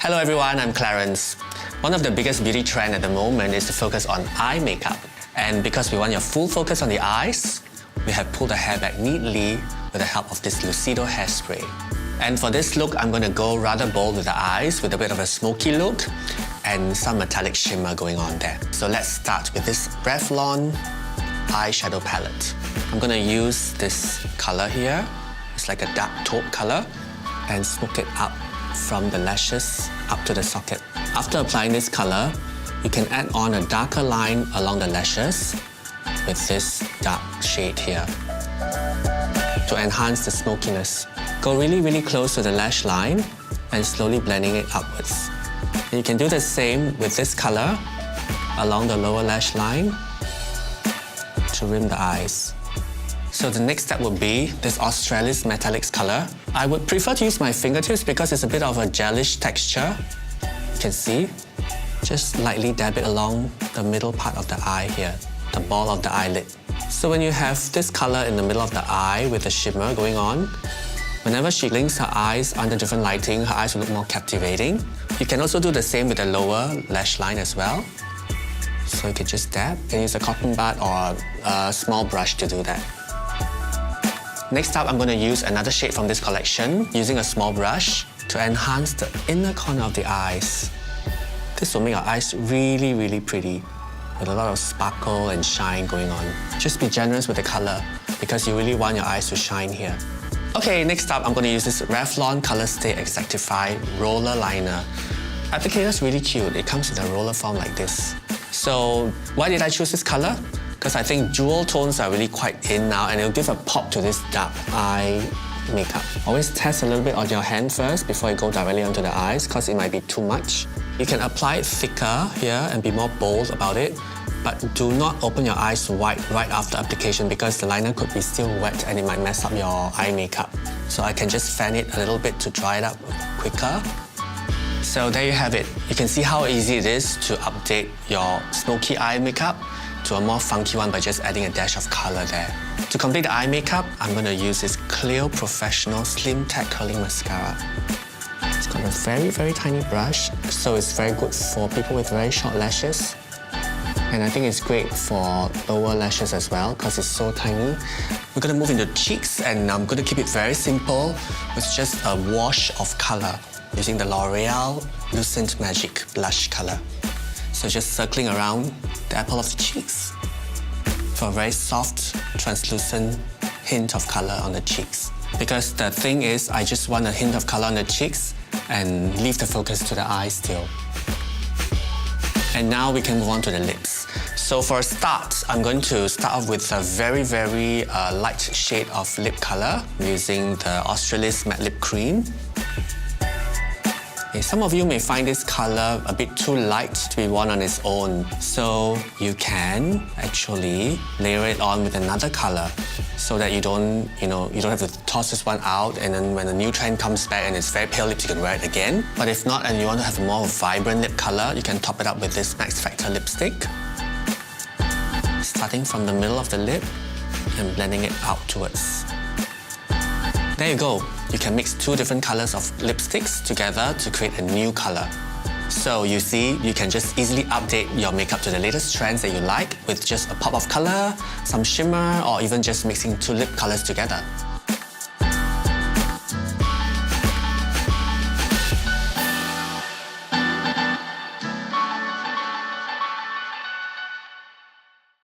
Hello everyone, I'm Clarence. One of the biggest beauty trends at the moment is to focus on eye makeup. And because we want your full focus on the eyes, we have pulled the hair back neatly with the help of this Lucido hairspray. And for this look, I'm going to go rather bold with the eyes with a bit of a smoky look and some metallic shimmer going on there. So let's start with this Revlon eyeshadow palette. I'm going to use this color here. It's like a dark taupe color, and smoke it up from the lashes up to the socket. After applying this color, you can add on a darker line along the lashes with this dark shade here to enhance the smokiness. Go really close to the lash line and slowly blending it upwards. And you can do the same with this color along the lower lash line to rim the eyes. So the next step would be this Australis Metallix color. I would prefer to use my fingertips because it's a bit of a gelish texture. You can see, just lightly dab it along the middle part of the eye here, the ball of the eyelid. So when you have this color in the middle of the eye with the shimmer going on, whenever she blinks her eyes under different lighting, her eyes will look more captivating. You can also do the same with the lower lash line as well. So you can just dab. You can use a cotton bud or a small brush to do that. Next up, I'm going to use another shade from this collection using a small brush to enhance the inner corner of the eyes. This will make our eyes really pretty with a lot of sparkle and shine going on. Just be generous with the color because you really want your eyes to shine here. Okay, next up, I'm going to use this Revlon Colorstay Exactify Roller Liner. Applicator is really cute. It comes in a roller form like this. So why did I choose this color? Because I think jewel tones are really quite in now and it'll give a pop to this dark eye makeup. Always test a little bit on your hand first before you go directly onto the eyes because it might be too much. You can apply it thicker here and be more bold about it, but do not open your eyes wide right after application because the liner could be still wet and it might mess up your eye makeup. So I can just fan it a little bit to dry it up quicker. So there you have it. You can see how easy it is to update your smoky eye makeup to a more funky one by just adding a dash of color there. To complete the eye makeup, I'm going to use this CLIO Professional Slim Tack Curling Mascara. It's got a very tiny brush, so it's very good for people with very short lashes. And I think it's great for lower lashes as well because it's so tiny. We're going to move into cheeks and I'm going to keep it very simple with just a wash of color using the L'Oreal Lucent Magique Blush color. So just circling around the apple of the cheeks for a very soft, translucent hint of color on the cheeks. Because the thing is, I just want a hint of color on the cheeks and leave the focus to the eyes still. And now we can move on to the lips. So for a start, I'm going to start off with a very light shade of lip color using the Australis Matte Lip Cream. Okay, some of you may find this color a bit too light to be worn on its own. So you can actually layer it on with another color so that you don't have to toss this one out and then when a new trend comes back and it's very pale lips, you can wear it again. But if not and you want to have a more vibrant lip color, you can top it up with this Max Factor lipstick. Starting from the middle of the lip and blending it outwards. There you go. You can mix two different colors of lipsticks together to create a new color. So you see, you can just easily update your makeup to the latest trends that you like with just a pop of color, some shimmer, or even just mixing two lip colors together.